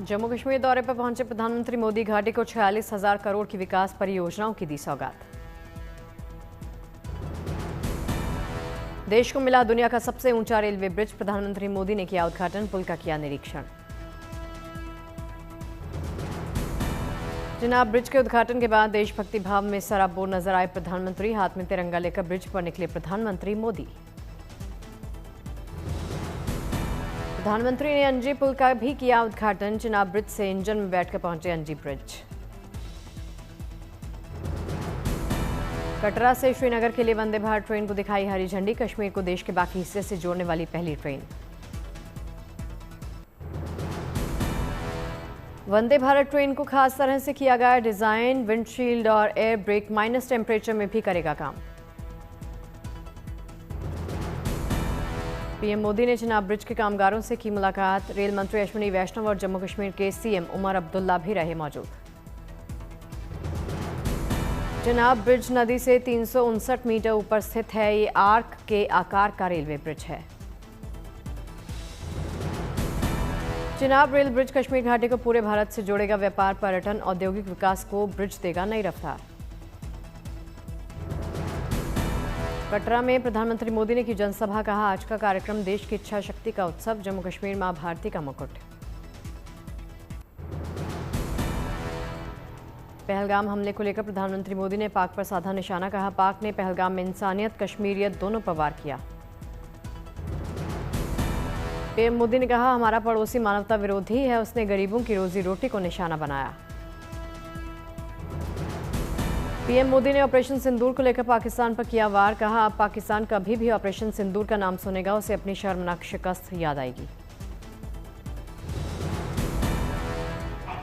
जम्मू कश्मीर दौरे पर पहुंचे प्रधानमंत्री मोदी घाटी को 46,000 करोड़ की विकास परियोजनाओं की दी सौगात। देश को मिला दुनिया का सबसे ऊंचा रेलवे ब्रिज, प्रधानमंत्री मोदी ने किया उद्घाटन, पुल का किया निरीक्षण। चिनाब ब्रिज के उद्घाटन के बाद देशभक्ति भाव में सराबोर नजर आए प्रधानमंत्री, हाथ में तिरंगा लेकर ब्रिज पर निकले प्रधानमंत्री मोदी। प्रधानमंत्री ने अंजी पुल का भी किया उद्घाटन, चिनाब ब्रिज से इंजन में बैठकर पहुंचे अंजी ब्रिज। कटरा से श्रीनगर के लिए वंदे भारत ट्रेन को दिखाई हरी झंडी, कश्मीर को देश के बाकी हिस्से से जोड़ने वाली पहली ट्रेन। वंदे भारत ट्रेन को खास तरह से किया गया डिजाइन, विंडशील्ड और एयर ब्रेक माइनस टेम्परेचर में भी करेगा काम। पीएम मोदी ने चिनाब ब्रिज के कामगारों से की मुलाकात, रेल मंत्री अश्विनी वैष्णव और जम्मू कश्मीर के सीएम उमर अब्दुल्ला भी रहे मौजूद। चिनाब ब्रिज नदी से 359 मीटर ऊपर स्थित है, ये आर्क के आकार का रेलवे ब्रिज है। चिनाब रेल ब्रिज कश्मीर घाटी को पूरे भारत से जोड़ेगा, व्यापार, पर्यटन, औद्योगिक विकास को ब्रिज देगा नई रफ्तार। कटरा में प्रधानमंत्री मोदी ने की जनसभा, कहा आज का कार्यक्रम देश की इच्छा शक्ति का उत्सव, जम्मू कश्मीर मां भारती का मुकुट। पहलगाम हमले को लेकर प्रधानमंत्री मोदी ने पाक पर साधा निशाना, कहा पाक ने पहलगाम में इंसानियत, कश्मीरियत दोनों पर वार किया। पीएम मोदी ने कहा हमारा पड़ोसी मानवता विरोधी है, उसने गरीबों की रोजी रोटी को निशाना बनाया। पीएम मोदी ने ऑपरेशन सिंदूर को लेकर पाकिस्तान पर किया वार, कहा अब पाकिस्तान कभी भी ऑपरेशन सिंदूर का नाम सुनेगा, उसे अपनी शर्मनाक शिकस्त याद आएगी।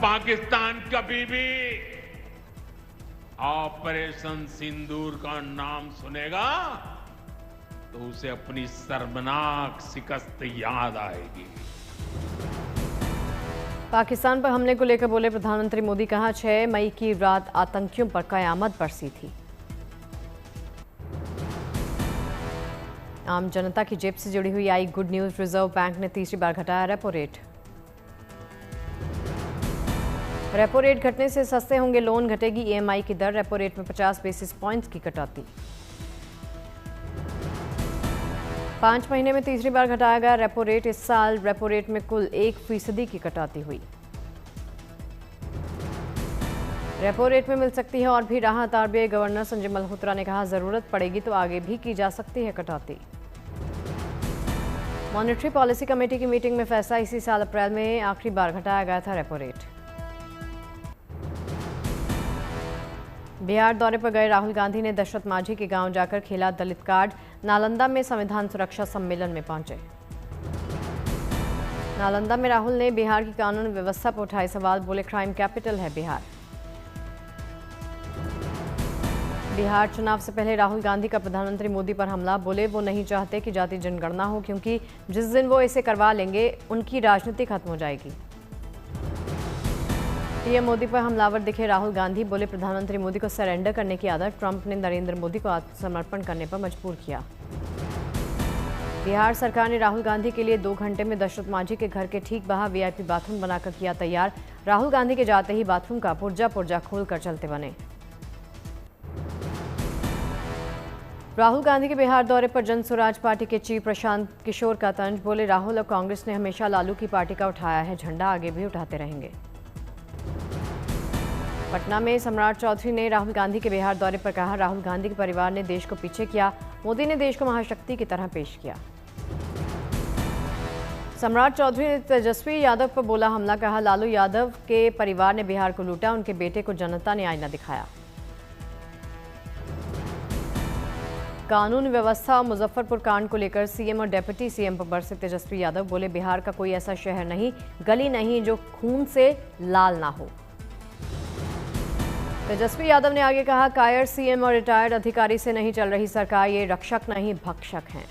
पाकिस्तान कभी भी ऑपरेशन सिंदूर का नाम सुनेगा तो उसे अपनी शर्मनाक शिकस्त याद आएगी। पाकिस्तान पर हमले को लेकर बोले प्रधानमंत्री मोदी, कहा 6 मई की रात आतंकियों पर कयामत बरसी थी। आम जनता की जेब से जुड़ी हुई आई गुड न्यूज, रिजर्व बैंक ने तीसरी बार घटाया रेपो रेट। रेपो रेट घटने से सस्ते होंगे लोन, घटेगी ईएमआई की दर, रेपो रेट में 50 बेसिस पॉइंट्स की कटौती। 5 महीने में तीसरी बार घटाया गया रेपो रेट, इस साल रेपो रेट में कुल 1% की कटौती हुई। रेपो रेट में मिल सकती है और भी राहत, आरबीआई गवर्नर संजय मल्होत्रा ने कहा जरूरत पड़ेगी तो आगे भी की जा सकती है कटौती। मॉनेटरी पॉलिसी कमेटी की मीटिंग में फैसला, इसी साल अप्रैल में आखिरी बार घटाया गया था रेपो रेट। बिहार दौरे पर गए राहुल गांधी ने दशरथ माझी के गांव जाकर खेला दलित कार्ड, नालंदा में संविधान सुरक्षा सम्मेलन में पहुंचे। नालंदा में राहुल ने बिहार की कानून व्यवस्था पर उठाए सवाल, बोले क्राइम कैपिटल है बिहार। बिहार चुनाव से पहले राहुल गांधी का प्रधानमंत्री मोदी पर हमला, बोले वो नहीं चाहते कि जाति जनगणना हो, क्योंकि जिस दिन वो इसे करवा लेंगे उनकी राजनीति खत्म हो जाएगी। पीएम मोदी पर हमलावर दिखे राहुल गांधी, बोले प्रधानमंत्री मोदी को सरेंडर करने की आदत, ट्रंप ने नरेंद्र मोदी को आत्मसमर्पण करने पर मजबूर किया। बिहार सरकार ने राहुल गांधी के लिए 2 घंटे में दशरथ माझी के घर के ठीक बाहर वीआईपी बाथरूम बनाकर किया तैयार, राहुल गांधी के जाते ही बाथरूम का पुर्जा खोलकर चलते बने। राहुल गांधी के बिहार दौरे पर जन स्वराज पार्टी के चीफ प्रशांत किशोर का तंज, बोले राहुल और कांग्रेस ने हमेशा लालू की पार्टी का उठाया है झंडा, आगे भी उठाते रहेंगे। पटना में सम्राट चौधरी ने राहुल गांधी के बिहार दौरे पर कहा राहुल गांधी के परिवार ने देश को पीछे किया, मोदी ने देश को महाशक्ति की तरह पेश किया। सम्राट चौधरी ने तेजस्वी यादव पर बोला हमला, कहा लालू यादव के परिवार ने बिहार को लूटा, उनके बेटे को जनता ने आईना दिखाया। कानून व्यवस्था और मुजफ्फरपुर कांड को लेकर सीएम और डिप्टी सीएम पर बरसे तेजस्वी यादव, बोले बिहार का कोई ऐसा शहर नहीं, गली नहीं जो खून से लाल ना हो। तेजस्वी यादव ने आगे कहा कायर सीएम और रिटायर्ड अधिकारी से नहीं चल रही सरकार, ये रक्षक नहीं भक्षक हैं।